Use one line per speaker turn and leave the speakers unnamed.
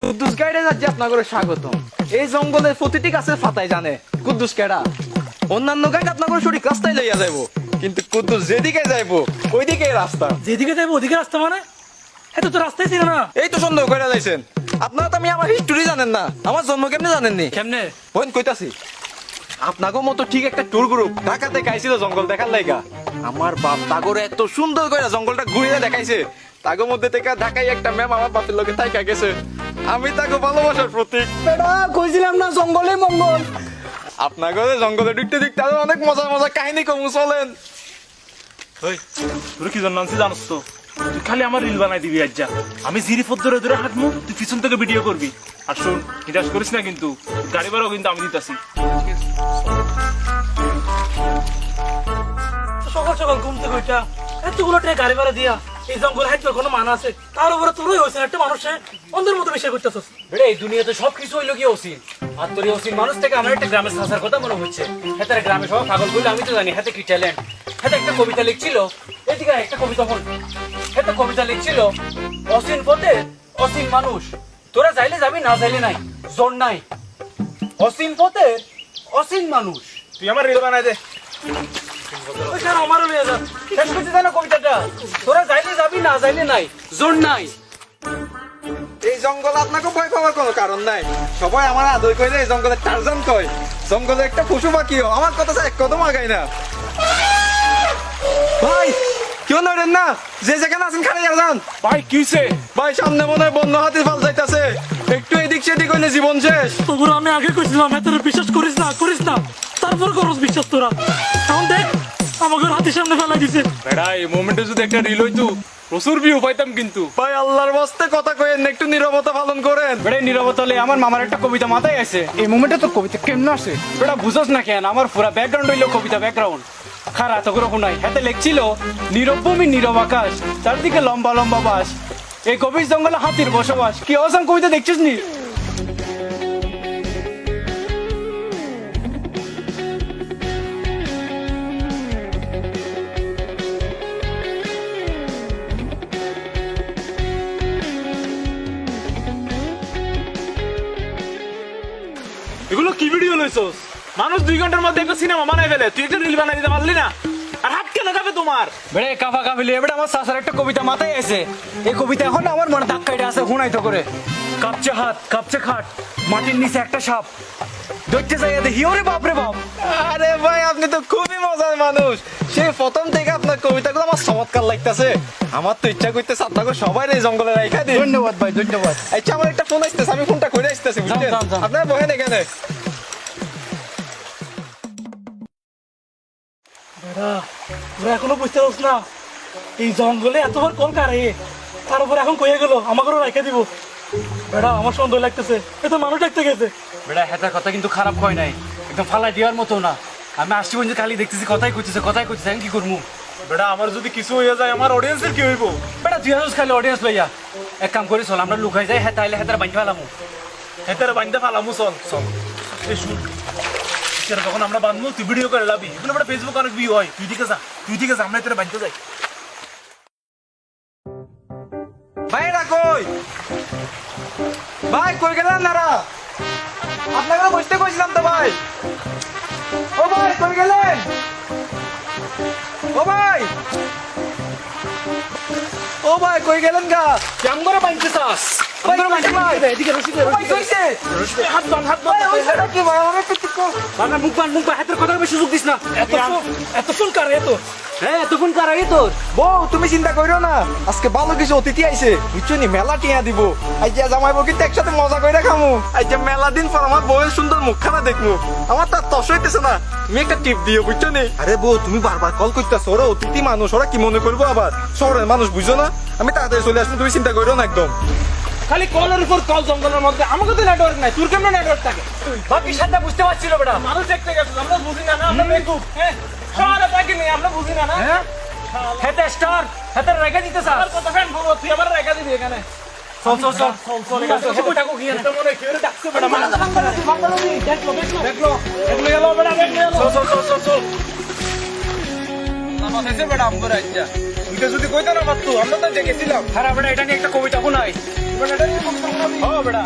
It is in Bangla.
কুদ্দুস গাইডে যাচ্ছে আপনাদের স্বাগতম। এই জঙ্গলের প্রতিটি গাছের পাতায় জানে কুদ্দুস কেডা। অন্যান্য গাইড আপনাদের সঠিক রাস্তায় লইয়া যাইবো, কিন্তু কুদ্দুস যেদিকে যাইবো ওইদিকে রাস্তা।
যেদিকে যাইবো ওদিকে রাস্তা মানে? এত তো রাস্তাই ছিল না।
এই তো সন্দেহ করে লাইছেন আপনারা। তো আমি আমার হিস্টোরি জানেন না, আমার জন্ম কেমনে জানেননি?
কেমনে?
বোন কইতাছি, আপনাকে মতো ঠিক একটা ট্যুর গ্রুপ ঢাকাতে খাইছিল জঙ্গল দেখার লাইগা। আমার বাপ তাগরে এত সুন্দর করে জঙ্গলটা ঘুরিয়ে দেখাইছে। তাগো মধ্যে থেকে ঢাকায় একটা ম্যাম আমার বাপের লোকে থাইকা গেছে। আমি তাকে ভালোবাসার প্রতীক।
কইছিলাম না জঙ্গলে মঙ্গল।
আপনাকে জঙ্গলে ঢুকতে ঢুকতে আরো অনেক মজা মজা কাহিনী কম চলেন।
তুই কি জন্য আনছি জানোস তো? তুই খালি আমার রিল বানাই দিবি আজ যা। আমি জিরিফত ধরে ধরে হাঁটবো, তুই পিছন থেকে ভিডিও করবি। আর শোন, হিরাস করিস না কিন্তু, গাড়ি ভাড়াও কিন্তু আমি দিতাছি।
সকাল সকাল ঘুম থেকে ওইটা এতগুলো টাকা গাড়ি ভাড়া দিয়া এই জঙ্গল হাইটবার কোনো মান আছে? তার উপরে তোরই হয়েছে একটা মানুষে অন্ধের মতো বিষয় করতেছস।
বেড়ে এই দুনিয়াতে সবকিছু হইলো কি অসীম। আর তোর এই অসীম মানুষ থেকে আমার একটা গ্রামের সাসার কথা মনে হচ্ছে। হাতে গ্রামে সব পাগল বলে আমি তো জানি হাতে কি ট্যালেন্ট। হাতে একটা কবিতা লিখছিল, এদিকে একটা কবিতা বল। হাতে কবিতা লিখছিল, অসীম পথে অসীম মানুষ, তোরা যাইলে যাবি না যাইলে নাই, জোর নাই। অসীম পথে অসীম মানুষ।
তুই আমার রিল বানাই দে।
আমারও লিয়ে যা।
শেষ করতে জানো কবিতাটা, তোরা যাইলে যাবি না যাইলে নাই, জোর নাই।
এই জঙ্গল আপনাকে ভয় পাওয়ার কোনো কারণ নাই। সবাই আমার আদর কইলে এই জঙ্গলে টারজান কয়। জঙ্গলে একটা পশু পাখিও আমার কথা এক কদম আগায় না। ভাই কেউ নড়েন না, যে যেখানে আছেন খালি যান।
ভাই কিসে?
ভাই সামনে মনে হয় বন্য হাতির ফাল যাইতাছে, একটু এদিক সেদিক হইলে জীবন শেষ।
তোর আমি আগে কইছিলাম এত বিশ্বাস করিস না। তারপর করস বিশ্বাস তোরা। এখন দেখ আমাকে হাতির সামনে ফেলাই দিছে।
বেড়া এই মোমেন্টে যদি একটা রিল হইতো প্রচুর ভিউ পাইতাম কিন্তু।
ভাই আল্লাহর বস্তে কথা কইেন, একটু নীরবতা পালন করেন।
বেড়ে নীরবতা হলে আমার মামার একটা কবিতা মাথায় আছে। এই মোমেন্টে তো কবিতা কেমন আসে বেটা বুঝোস না কেন? আমার পুরা ব্যাকগ্রাউন্ড হইলো কবিতা ব্যাকগ্রাউন্ড। খারা তো কোনো নাই। হাতে লেখছিল, নীরব ভূমি নীরব আকাশ, চারদিকে লম্বা লম্বা বাস, এই গভীর জঙ্গলে হাতির বসবাস। কি অবস্থান কবিতা দেখছিস নি?
এগুলো কি ভিডিও লইছস? মানুষ 2 ঘন্টার মধ্যে একটা সিনেমা বানাই ফেলে, তুই একটা রিল বানাই দিতে পারলি না? আর হাত কেন কাঁপে তোমার?
বেড়ে কাফা কাফিলি এবারে আমার সাসার একটা কবিতা মাথায় আছে। এই কবিতা এখন আমার মনে দাগ কাইটা আছে হুনাই তো করে। কাঁপছে হাত কাঁপছে খাট, মাটির নিচে একটা সাপ, দেখতে যাই দেখি ওরে বাপ রে বাপ।
আরে ভাই আপনি তো খুবই মজার মানুষ। সেই প্রথম থেকে আপনার কবিতাগুলো আমার চমৎকার লাগতেছে। আমার তো ইচ্ছা করতেছে আপনাকে সবাই এই জঙ্গলে রাইখা দিন।
ধন্যবাদ ভাই ধন্যবাদ।
আচ্ছা আমার একটা ফোন আসতেছে, আমি ফোনটা করে আসতেছি বুঝলেন।
যান।
আপনারা বহেন এখানে।
তোরা এখনো বুঝতে পারছ না এই জঙ্গলে এতবার কল কারে? তার উপর এখন কইয়া গেল আমাকেও রেখে দিব। বেড়া আমার সন্দেহ লাগতেছে এত মানুষ দেখতে গেছে।
বেড়া হেতার কথা কিন্তু খারাপ কয় নাই, একদম ফালাই দেওয়ার মতো না। আমি আসছি বলছি খালি দেখতেছি কথাই কইতেছে আমি কি করবো?
বেড়া আমার যদি কিছু হয়ে যায় আমার অডিয়েন্সের কি হইব?
বেটা তুই আসছিস খালি অডিয়েন্স লইয়া। এক কাম করি চল আমরা লুকাই যাই, হ্যাঁ তাইলে হেতার বান্ধি ফেলামু।
হেতারে বান্ধে ফেলামু, চল চল। এই শুন, হেতারে যখন আমরা বাঁধবো তুই ভিডিও করে লাবি। এগুলো বেটা ফেসবুক অনেক ভিউ হয়। তুই ঠিক আছে আমরা হেতারে বাঁধতে যাই।
ভাই এরা কই? ভাই কই গেলেন নারা? আপনাকে বসতে কইছিলাম তো ভাই। ও ভাই কই গেলেন? ও ভাই কই গেলেন গা?
কেমন করে বাঁধতে চাস?
ভাই
এদিকে রশিদে
ভাই কইছে
হাত বাঁধ
ভাই ওইটা কি ভাই আমার কিছু কো।
মুখ বান হাতের কথা বেশি সুযোগ দিস না।
এত শুন কারে এত?
হ্যাঁ এতক্ষণ কার আগে তোর
বউ তুমি চিন্তা কইরো না, আজকে ভালো কিছু অতিথি আইছে বুঝছো নি, মেলা টিয়া দিব। আইজা জামাই বউ কিন্তু একসাথে মজা কইরা খামু। আইজা মেলা দিন পর আমার বউয়ের সুন্দর মুখখানা দেখমু। আমার তো আর তস হইতেছে না, তুমি একটা টিপ দিও বুঝছো নি। আরে বউ তুমি বারবার কল করতেছো, ওরা অতিথি মানুষ, ওরা কি মনে করবো আবার? শহরের মানুষ বুঝছো না, আমি তাড়াতাড়ি চলে আসবো, তুমি চিন্তা কইরো না একদম।
খালি কলের উপর কল জঙ্গলের মধ্যে, আমাকে তো নেটওয়ার্ক নাই, তোর কেমন নেটওয়ার্ক থাকে? বাকি সাথে বুঝতে পারছিল বেটা।
মানুষ দেখতে গেছে, আমরা বুঝি না, আমরা বেকুব। হ্যাঁ শহরে থাকি নেই, আমরা বুঝি না।
হ্যাঁ হেতে স্টার হেতে রেখে দিতে চাস?
আর কত ফ্যান বলবো, তুই আমার রেখা দিবি এখানে।
চল হেতে টাকো গিয়ে
এটা মনে হয় কেউ ডাকছে বেটা।
দেখলো
এগুলো গেল বেটা, চল।
আমার বেড়া আমগো রাজ্জা তুই যদি কইতা না পারতো, আমরা তো দেখেছিলাম।
খারাপ বেটা, এটা নিয়ে একটা কবিতা শোনাই।
বেটা
ও বেটা